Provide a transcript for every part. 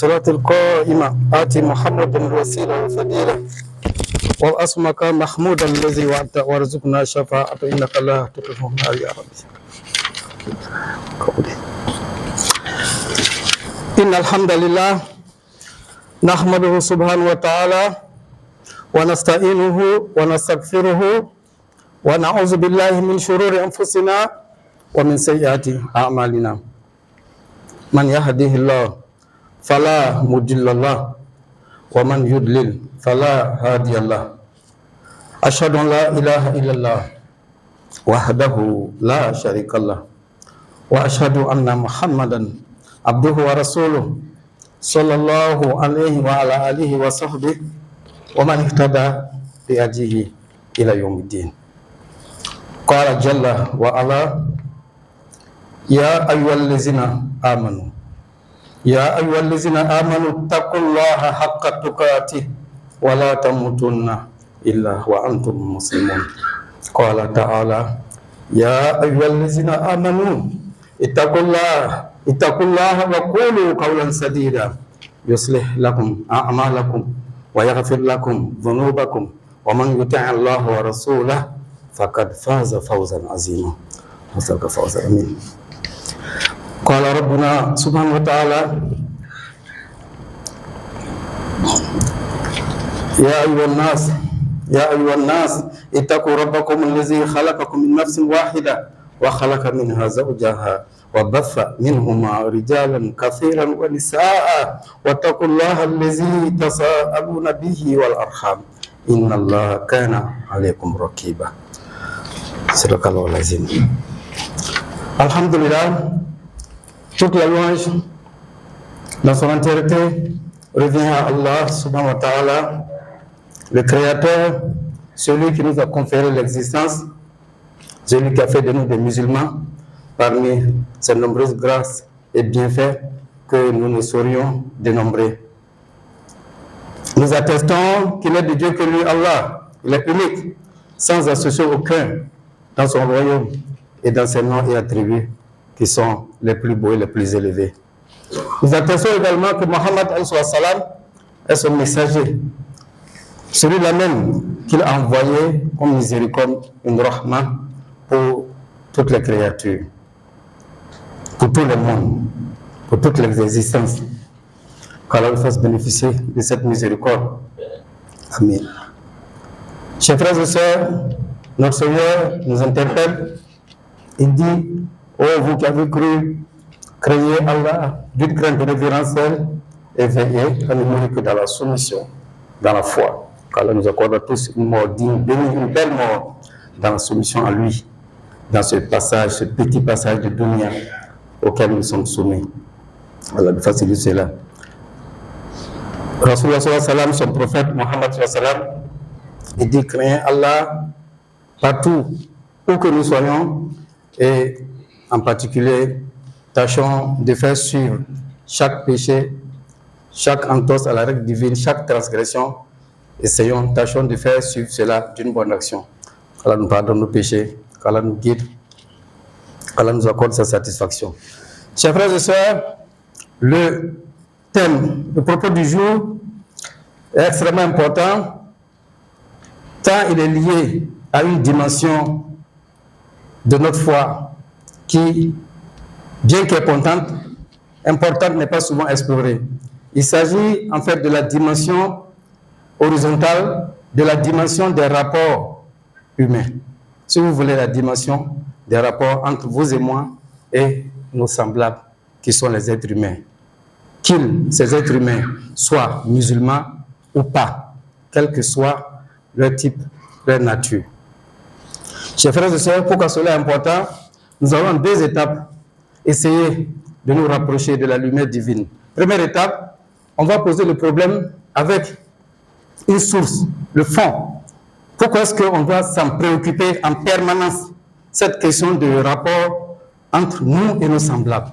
صلاة القائمة آتي محمد الوسيلة والفضيلة وأسمك محمود الذي وعدت وارزقنا شفاعة إنك لا تخلف النار يا رب. إن الحمد لله نحمده سبحانه وتعالى ونستعينه ونستغفره ونعوذ بالله من شرور أنفسنا ومن سيئات أعمالنا. من يهده الله فلا مضل له ومن يضلل فلا هادي له. أشهد أن لا إله إلا الله وحده لا شريك له وأشهد أن محمدا عبده ورسوله صلى الله عليه وعلى آله وصحبه ومن اهتدى بهديه إلى يوم الدين. قال جل وعلا: يا أيها الذين آمنوا اتقوا الله حق تقاته ولا تموتن إلا وأنتم مسلمون. قال تعالى: يا أيها الذين آمنوا اتقوا الله وقولوا قولا سديدا يصلح لكم أعمالكم ويغفر لكم ذنوبكم ومن يطع الله ورسوله فقد فاز فوزا عظيما. آمين. قال ربنا سبحانه وتعالى: يا أيها الناس اتقوا ربكم الذي خلقكم من نفس واحدة وخلق منها زوجها وبث منهما رجالا كثيرا ونساء واتقوا الله الذي تساءلون به والأرحام إن الله كان عليكم رقيبا. صدق الله العظيم. Alhamdulillah, toute la louange dans son entièreté revient à Allah subhanahu wa ta'ala, le créateur, celui qui nous a conféré l'existence, celui qui a fait de nous des musulmans, parmi ses nombreuses grâces et bienfaits que nous ne saurions dénombrer. Nous attestons qu'il n'est de Dieu que lui, Allah. Il est unique, sans associer aucun dans son royaume et dans ses noms et attributs qui sont les plus beaux et les plus élevés. Nous attestons également que Mohammed est son messager, celui-là même qu'il a envoyé comme miséricorde, une rahma pour toutes les créatures, pour tout le monde, pour toutes les existences. Qu'Allah nous fasse bénéficier de cette miséricorde. Amen. Chers frères et sœurs, notre Seigneur nous interpelle. Il dit: ô vous qui avez cru, craignez Allah d'une crainte révérentielle et veillez à ne mourir que dans la soumission, dans la foi. Qu'Allah nous accorde à tous une mort digne, une belle mort dans la soumission à lui, dans ce passage, ce petit passage de dunya auquel nous sommes soumis. Allah nous facilite cela. Rasulullah sallallahu alayhi wa sallam, son prophète Mohammed sallallahu alayhi wa sallam, il dit: craignez Allah partout où que nous soyons. Et en particulier, tâchons de faire suivre chaque péché, chaque entorse à la règle divine, chaque transgression. Tâchons de faire suivre cela d'une bonne action. Qu'Allah nous pardonne nos péchés, qu'Allah nous guide, qu'Allah nous accorde sa satisfaction. Chers frères et sœurs, le propos du jour est extrêmement important, tant il est lié à une dimension de notre foi qui, bien qu'importante, n'est pas souvent explorée. Il s'agit en fait de la dimension horizontale, de la dimension des rapports humains. Si vous voulez, la dimension des rapports entre vous et moi et nos semblables qui sont les êtres humains. Ces êtres humains soient musulmans ou pas, quel que soit leur type, leur nature. Chers frères et sœurs, pourquoi cela est important? Nous allons en 2 étapes essayer de nous rapprocher de la lumière divine. Première étape, on va poser le problème avec une source, le fond. Pourquoi est-ce qu'on doit s'en préoccuper en permanence? Cette question de rapport entre nous et nos semblables.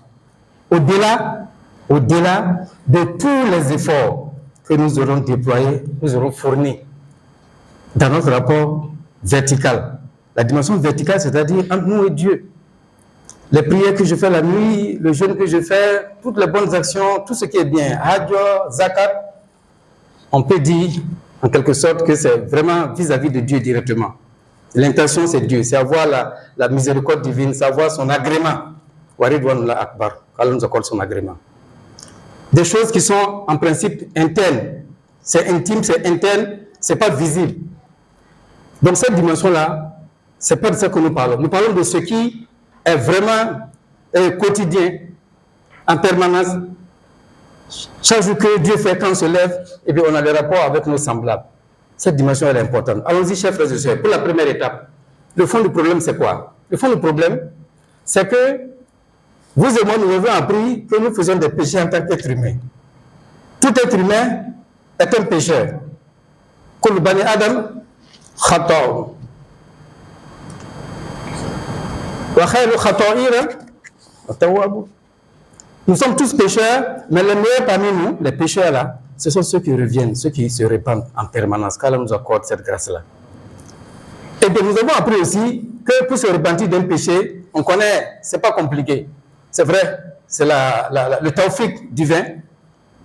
Au-delà de tous les efforts que nous aurons déployés, nous aurons fournis dans notre rapport vertical. La dimension verticale, c'est-à-dire entre nous et Dieu. Les prières que je fais la nuit, le jeûne que je fais, toutes les bonnes actions, tout ce qui est bien, hajj, zakat, on peut dire en quelque sorte que c'est vraiment vis-à-vis de Dieu directement. L'intention, c'est Dieu, c'est avoir la miséricorde divine, c'est avoir son agrément. Waridwanullah Akbar, qu'Allah nous accorde son agrément. Des choses qui sont en principe internes, c'est intime, c'est interne, c'est pas visible. Donc cette dimension-là, c'est pas de ça que nous parlons. Nous parlons de ce qui est vraiment quotidien, en permanence. Chaque jour que Dieu fait quand on se lève, et bien on a le rapport avec nos semblables. Cette dimension elle est importante. Allons-y, chers frères et sœurs, pour la première étape. Le fond du problème, c'est quoi? Le fond du problème, c'est que vous et moi, nous avons appris que nous faisons des péchés en tant qu'être humain. Tout être humain est un pécheur. Kul bani Adam, khata'. Wa khayru khata'ina at-tawwab. Nous sommes tous pécheurs, mais les meilleurs parmi nous, les pécheurs là, ce sont ceux qui reviennent, ceux qui se répandent en permanence. Qu'Allah nous accorde cette grâce-là. Et bien nous avons appris aussi que pour se repentir d'un péché, on connaît, c'est pas compliqué. C'est vrai, c'est le tawfiq divin,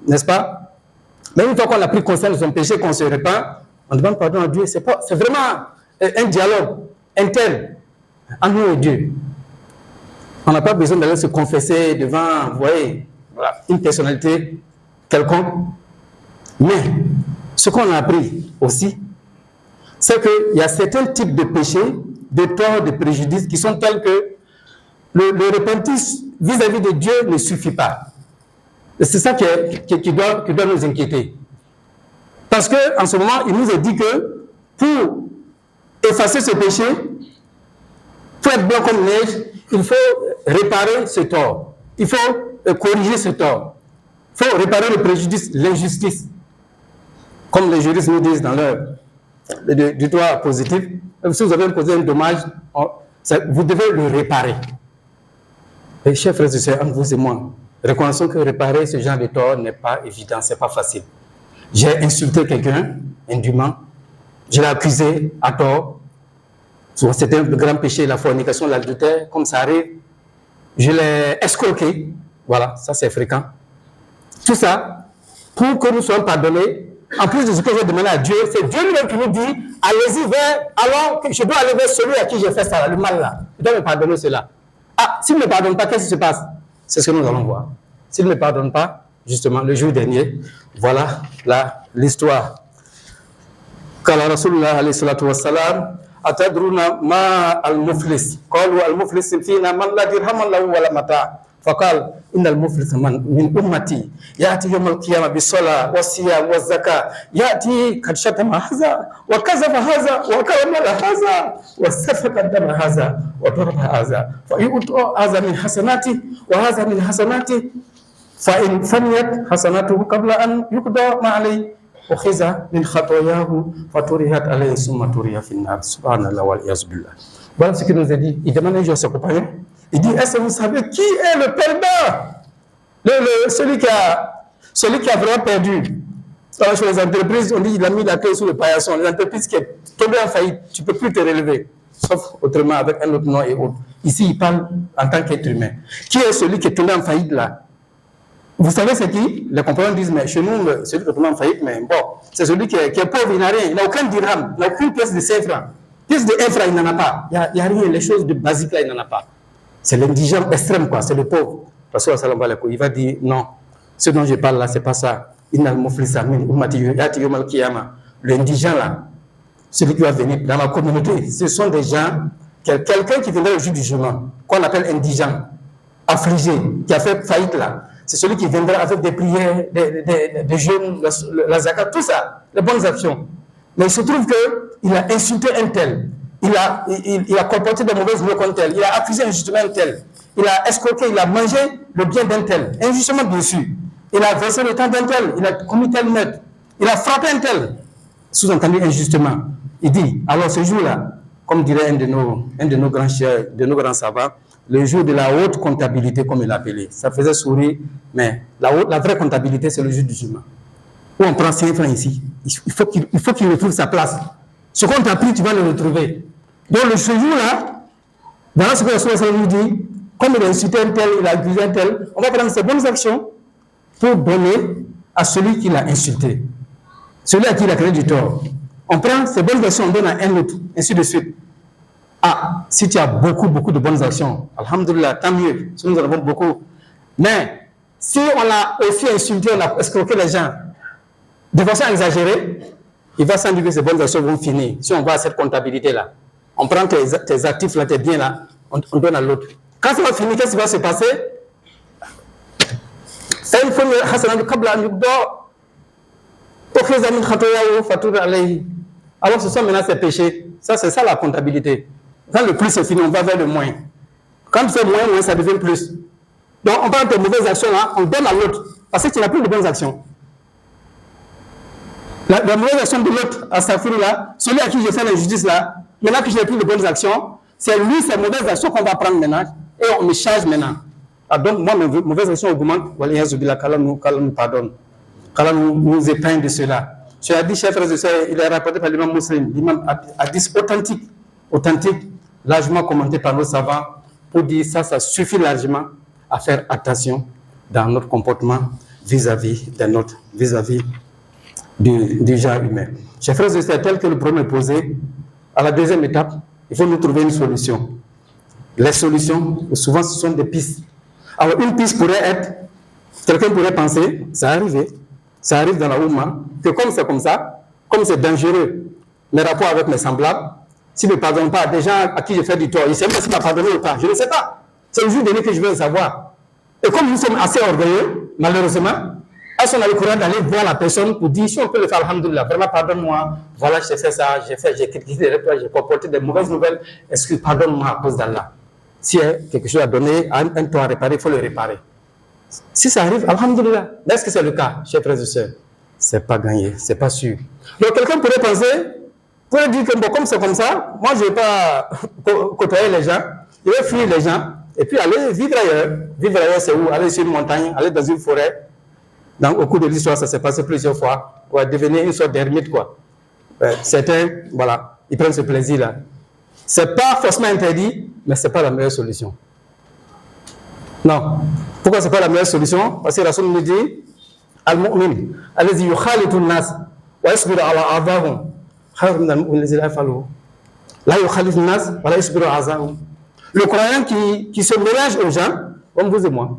n'est-ce pas? Mais une fois qu'on a pris conscience de son péché, qu'on se repent, on demande pardon à Dieu. C'est vraiment un dialogue interne entre nous et Dieu. On n'a pas besoin d'aller se confesser devant, vous voyez, voilà, une personnalité quelconque. Mais ce qu'on a appris aussi, c'est qu'il y a certains types de péchés, de torts, de préjudices qui sont tels que le repentir vis-à-vis de Dieu ne suffit pas. Et c'est ça qui doit nous inquiéter. Parce qu'en ce moment, il nous est dit que pour effacer ce péché, pour être blanc comme neige, il faut réparer ce tort. Il faut corriger ce tort. Il faut réparer le préjudice, l'injustice. Comme les juristes nous disent dans leur du droit positif, si vous avez causé un dommage, vous devez le réparer. Et chers frères et sœurs, entre vous et moi, reconnaissons que réparer ce genre de tort n'est pas évident, c'est pas facile. J'ai insulté quelqu'un indûment, je l'ai accusé à tort. C'était un grand péché, la fornication, l'adultère, comme ça arrive. Je l'ai escroqué, voilà, ça c'est fréquent. Tout ça, pour que nous soyons pardonnés, en plus de ce que j'ai demandé à Dieu, c'est Dieu lui-même qui nous dit, allez-y alors je dois aller vers celui à qui j'ai fait ça, le mal là. Il doit me pardonner cela. Ah, s'il ne me pardonne pas, qu'est-ce qui se passe? C'est ce que nous allons voir. S'il ne me pardonne pas, justement, le jour dernier, voilà l'histoire. Qala Rasulullah alayhi salatu wassalam, atadruna ma al-muflis. Qalu al-muflis fina man la dirham lahu wa la mata'. فقال إن المفلس من أمتي يأتي يوم القيامة بالصلاة والصيام والزكاة يأتي قد شتم هذا وكذب هذا وكرمل هذا وسفك الدم هذا وضرب هذا فيؤتى هذا من حسناته وهذا من حسناته فإن فنيت حسناته قبل أن يقضى ما عليه أخذ من خطاياه فترهت عليه ثم ترهت في النار سبحان الله والعياذ بالله. Voilà ce qu'il nous a dit. Il demande un jour à ses compagnons. Il dit, est-ce que vous savez qui est le perdant? Celui qui a vraiment perdu. Alors, chez les entreprises, on dit qu'il a mis la clé sous le paillasson. Les entreprises qui sont tombées en faillite, tu ne peux plus te relever. Sauf autrement avec un autre nom et autre. Ici, il parle en tant qu'être humain. Qui est celui qui est tombé en faillite là? Vous savez c'est qui? Les compagnons disent, mais chez nous, celui qui est tombé en faillite, mais bon, c'est celui qui est pauvre, il n'a rien, il n'a aucun dirham, il n'a aucune pièce de 5 francs. Pièce de 1 franc, il n'en a pas. Il n'y a rien, les choses de basiques là, il n'en a pas. C'est l'indigent extrême, quoi, c'est le pauvre. Parce que il va dire, non, ce dont je parle là, c'est pas ça. L'indigent là, celui qui va venir dans ma communauté, ce sont des gens, quelqu'un qui viendra au jour du jugement, qu'on appelle indigent, affligé, qui a fait faillite là. C'est celui qui viendra avec des prières, des jeûnes, la zakat, tout ça, les bonnes actions. Mais il se trouve qu'il a insulté un tel, il a comporté de mauvaises mots contre tel, il a accusé injustement un tel, il a escroqué, il a mangé le bien d'un tel, injustement bien sûr. Il a versé le temps d'un tel, il a commis tel meurtre, il a frappé un tel, sous-entendu injustement. Il dit, alors ce jour-là, comme dirait un de nos grands chers, de nos grands savants, le jour de la haute comptabilité, comme il l'appelait. Ça faisait sourire, mais la vraie comptabilité, c'est le jour du jugement. Où on prend 5 francs ici, il faut qu'il retrouve sa place. Ce qu'on t'a pris, tu vas le retrouver. Donc, ce jour-là, voilà ce que la Sourate nous dit, comme il a insulté un tel, il a accusé un tel, on va prendre ces bonnes actions pour donner à celui qui l'a insulté, celui à qui il a créé du tort. On prend ces bonnes actions, on donne à un autre, ainsi de suite. Ah, si tu as beaucoup de bonnes actions, alhamdoulilah, tant mieux, si nous en avons beaucoup. Mais si on a aussi insulté, on a escroqué les gens de façon exagérée, il va sans doute que ces bonnes actions vont finir. Si on voit cette comptabilité-là, on prend tes actifs-là, tes biens-là, on donne à l'autre. Quand ça va finir, qu'est-ce qui va se passer? Alors ce sont maintenant ces péchés. Ça, c'est ça la comptabilité. Quand le plus est fini, on va vers le moins. Quand c'est moins, ça devient plus. Donc on prend tes mauvaises actions-là, on donne à l'autre. Parce que tu n'as plus de bonnes actions. La mauvaise action de l'autre, à sa là, celui à qui je fais l'injustice là, maintenant que je n'ai plus de bonnes actions, c'est lui, ces mauvaises actions qu'on va prendre maintenant, et on me charge maintenant. Ah, donc moi, mes mauvaises actions augmentent, qu'Allah nous pardonne, qu'Allah nous épargne de cela. Je l'ai dit, chers frères et sœurs, il est rapporté par l'imam musulman, l'imam hadith authentique, largement commenté par nos savants, pour dire ça suffit largement à faire attention dans notre comportement vis-à-vis d'un autre, vis-à-vis du genre humain. Chers frères et sœurs, tel que le problème est posé, à la deuxième étape, il faut nous trouver une solution. Les solutions, souvent, ce sont des pistes. Alors, une piste pourrait être, quelqu'un pourrait penser, ça arrive dans la Oumma, que comme c'est comme ça, comme c'est dangereux, mes rapports avec mes semblables, si je ne pardonne pas à des gens à qui je fais du tort, je ne sais pas s'il m'a pardonné ou pas, je ne sais pas. C'est le jour donné que je veux le savoir. Et comme nous sommes assez orgueilleux, malheureusement, est-ce qu'on a le courage d'aller voir la personne pour dire, si on peut le faire, alhamdoulilah, vraiment pardonne-moi, voilà, j'ai fait ça, j'ai critiqué les toi, j'ai comporté des mauvaises nouvelles, est-ce que pardonne-moi à cause d'Allah? S'il y a quelque chose à donner, un tort à réparer, il faut le réparer. Si ça arrive, alhamdoulilah. Mais est-ce que c'est le cas, chers frères et sœurs? C'est pas gagné, c'est pas sûr. Donc quelqu'un pourrait penser, pourrait dire que bon, comme c'est comme ça, moi je ne vais pas côtoyer les gens, je vais fuir les gens, et puis aller vivre ailleurs. Vivre ailleurs, c'est où? Aller sur une montagne, aller dans une forêt. Donc, au cours de l'histoire, ça s'est passé plusieurs fois. On va devenir une sorte d'ermite, quoi. Certains, voilà, ils prennent ce plaisir-là. Ce n'est pas forcément interdit, mais ce n'est pas la meilleure solution. Non. Pourquoi ce n'est pas la meilleure solution? Parce que Rasoul nous dit, Al-Mu'min, allez-y, yukhalitu nas, wa yasbiru ala adahum, khayr min al-mu'min lazi la yafalu. La yukhalitu nas, wa la yasbiru ala adahum. Le croyant qui se mélange aux gens, comme vous et moi.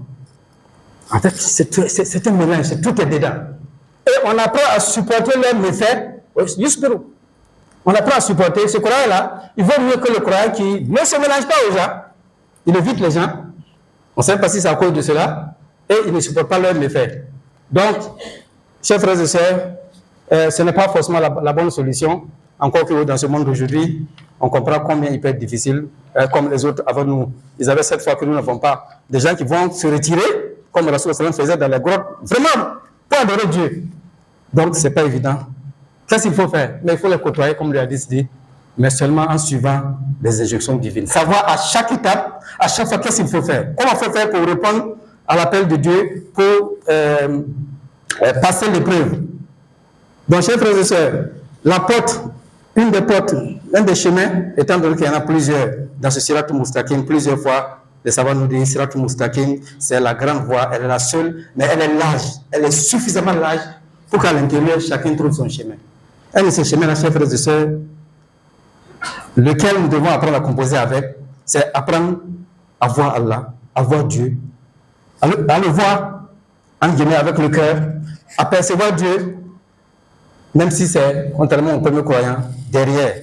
En fait, c'est un mélange, tout est dedans. Et on apprend à supporter leurs méfaits. On apprend à supporter ce croyant-là. Il vaut mieux que le croyant qui ne se mélange pas aux gens. Il évite les gens. On ne sait pas si c'est à cause de cela. Et il ne supporte pas leurs méfaits. Donc, chers frères et sœurs, ce n'est pas forcément la bonne solution. Encore que dans ce monde d'aujourd'hui, on comprend combien il peut être difficile. Comme les autres avant nous. Ils avaient cette foi que nous n'avons pas. Des gens qui vont se retirer, comme le Rasoul faisait dans les grottes, vraiment, pour adorer Dieu. Donc, ce n'est pas évident. Qu'est-ce qu'il faut faire? Mais il faut les côtoyer, comme le hadith dit, mais seulement en suivant les injonctions divines. Savoir à chaque étape, à chaque fois, qu'est-ce qu'il faut faire? Comment il faut faire pour répondre à l'appel de Dieu, pour passer l'épreuve? Donc, chers frères et sœurs, la porte, une des portes, un des chemins, étant donné qu'il y en a plusieurs dans ce Siratul Mustaqim, plusieurs fois, les savants nous disent Siratul Mustaqim, c'est la grande voie, elle est la seule, mais elle est large, elle est suffisamment large pour qu'à l'intérieur, chacun trouve son chemin. Un de ces chemins-là, chers frères et sœurs, lequel nous devons apprendre à composer avec, c'est apprendre à voir Allah, à voir Dieu, à le voir, en guillemets, avec le cœur, à percevoir Dieu, même si c'est, contrairement au premier croyant, derrière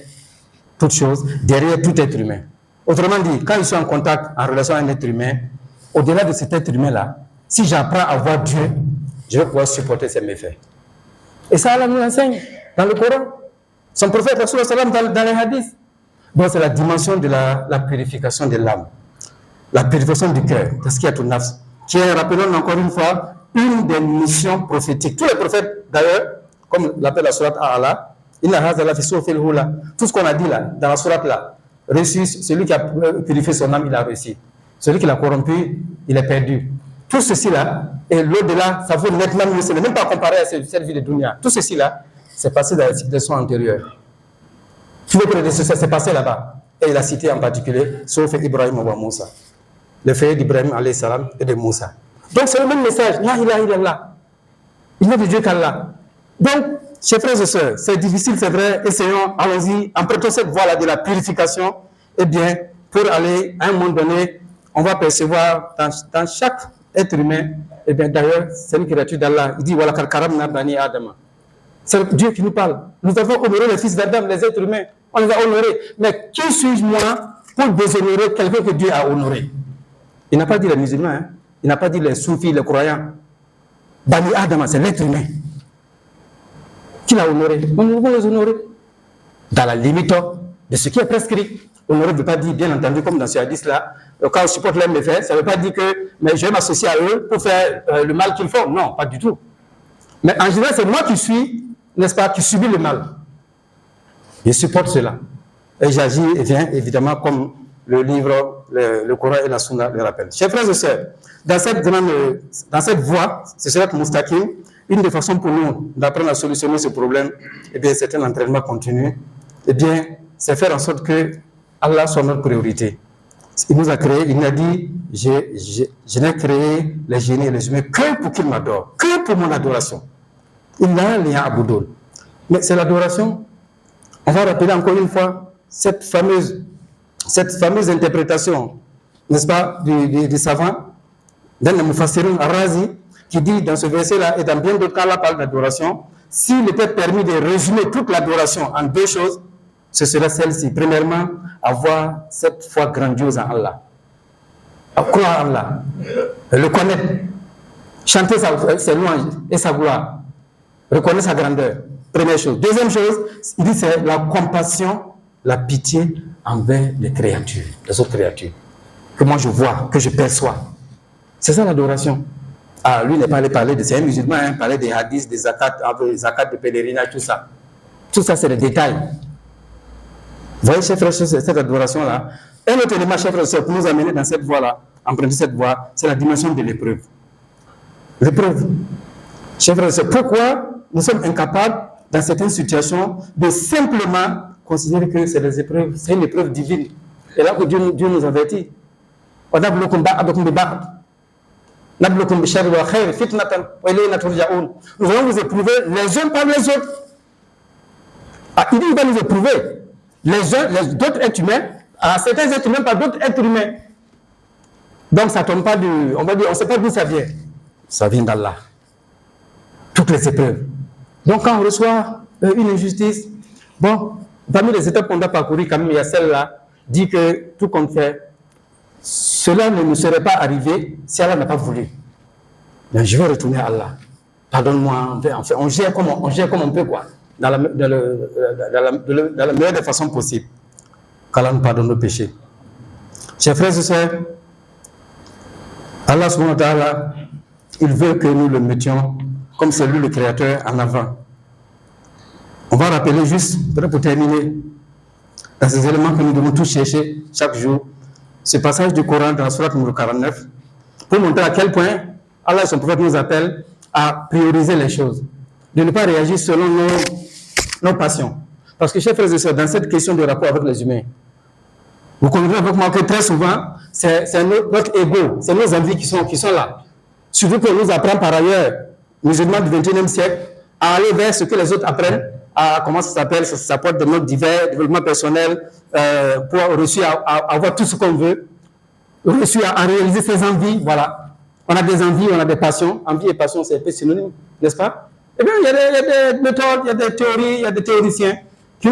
toute chose, derrière tout être humain. Autrement dit, quand je suis en contact, en relation avec un être humain, au-delà de cet être humain-là, si j'apprends à voir Dieu, je vais pouvoir supporter ses méfaits. Et ça, Allah nous l'enseigne dans le Coran. Son prophète, Rasoul sallam, dans les hadiths. Donc, c'est la dimension de la purification de l'âme, la purification du cœur, de ce qui est tout nafs, qui est, rappelons encore une fois, une des missions prophétiques. Tous les prophètes, d'ailleurs, comme l'appelle la sourate à Allah, tout ce qu'on a dit là, dans la sourate là, reçu, celui qui a purifié son âme, il a réussi. Celui qui l'a corrompu, il est perdu. Tout ceci là, et l'au-delà, ça vaut nettement mieux, ce n'est même pas comparé à cette vie de dunya. Tout ceci là, c'est passé dans la civilisation antérieure. Tous les prédécesseurs, c'est passé là-bas. Et il a cité en particulier, sauf Ibrahim ou Moussa. les frères d'Ibrahim alayhi salam et de Moussa. Donc c'est le même message, la ilaha illallah. Il n'y a de Dieu qu'Allah. Donc, chers frères et sœurs, c'est difficile, c'est vrai, essayons, allons-y, empruntons cette voie-là de la purification, eh bien, pour aller, à un moment donné, on va percevoir dans chaque être humain, eh bien, d'ailleurs, c'est une créature d'Allah. Il dit, voilà, karamna bani Adam. C'est Dieu qui nous parle. Nous avons honoré les fils d'Adam, les êtres humains. On les a honorés. Mais qui suis-je, moi, pour déshonorer quelqu'un que Dieu a honoré? Il n'a pas dit les musulmans, hein? Il n'a pas dit les soufis, les croyants. Bani Adam, c'est l'être humain. Qui l'a honoré? On doit les honorer. Dans la limite de ce qui est prescrit. Honorer ne veut pas dire, bien entendu, comme dans ce hadith-là, quand on supporte les méfaits, ça ne veut pas dire que mais je vais m'associer à eux pour faire le mal qu'ils font. Non, pas du tout. Mais en général, c'est moi qui suis, n'est-ce pas, qui subis le mal. Je supporte cela. Et j'agis, et bien évidemment, comme le livre, le Coran et la Sunna le rappellent. Chers frères et sœurs, dans cette voie, c'est cela que Moustaqim, une des façons pour nous d'apprendre à solutionner ce problème, eh bien, c'est un entraînement continu. Eh bien, c'est faire en sorte que Allah soit notre priorité. Il nous a créé, il nous a dit, je n'ai créé les génies et les humains que pour qu'ils m'adorent, que pour mon adoration. Il n'a rien à Boudoul. Mais c'est l'adoration. On va rappeler encore une fois cette fameuse interprétation, n'est-ce pas, du savant, d'un Mufassirun Ar-Razi, qui dit dans ce verset-là, et dans bien d'autres cas, là parle d'adoration, s'il était permis de résumer toute l'adoration en deux choses, ce serait celle-ci. Premièrement, avoir cette foi grandiose en Allah. Croire en Allah. Le connaître. Chanter ses louanges et sa gloire. Reconnaître sa grandeur. Première chose. Deuxième chose, il dit c'est la compassion, la pitié envers les créatures, les autres créatures. Que moi je vois, que je perçois. C'est ça l'adoration. Ah, lui n'est pas allé parler de... C'est un musulman, hein, parler des hadiths, des zakats, de pèlerinage, tout ça. Tout ça, c'est des détails. Vous voyez, chers frères, cette adoration-là, un autre élément, chers frères, pour nous amener dans cette voie-là, emprunter cette voie, c'est la dimension de l'épreuve. L'épreuve. Chers frères, c'est pourquoi nous sommes incapables, dans certaines situations, de simplement considérer que c'est des épreuves, c'est une épreuve divine. Et là que Dieu nous avertit. Nous allons vous éprouver les uns par les autres. Ah, il dit qu'il va nous éprouver d'autres êtres humains, à certains êtres humains par d'autres êtres humains. Donc ça ne tombe pas on va dire, on ne sait pas d'où ça vient. Ça vient d'Allah. Toutes les épreuves. Donc quand on reçoit une injustice, bon, parmi les étapes qu'on doit parcourir, quand même, il y a celle-là, dit que tout compte fait, cela ne nous serait pas arrivé si Allah n'a pas voulu. Mais je vais retourner à Allah. Pardonne-moi, enfin, on gère comme on peut, quoi. Dans la meilleure des façons possibles. Qu'Allah nous pardonne nos péchés. Chers frères et sœurs, Allah subhanahu wa ta'ala, il veut que nous le mettions comme c'est lui le créateur en avant. On va rappeler juste, peut-être pour terminer, dans ces éléments que nous devons tous chercher chaque jour, ce passage du Coran dans la sourate numéro 49, pour montrer à quel point Allah et son prophète nous appellent à prioriser les choses, de ne pas réagir selon nos passions. Parce que, chers frères et sœurs, dans cette question de rapport avec les humains, vous conviendrez avec moi que très souvent, c'est notre ego, c'est nos envies qui sont là. Surtout qu'on nous apprend par ailleurs, musulmans du XXIe siècle, à aller vers ce que les autres apprennent, à comment ça s'appelle, ça s'apporte de notre divers développement personnel, pour réussir à avoir tout ce qu'on veut, réussir à réaliser ses envies, voilà. On a des envies, on a des passions. Envie et passion, c'est un peu synonyme, n'est-ce pas? Eh bien, il y a des méthodes, il y a des théories, il y a des théoriciens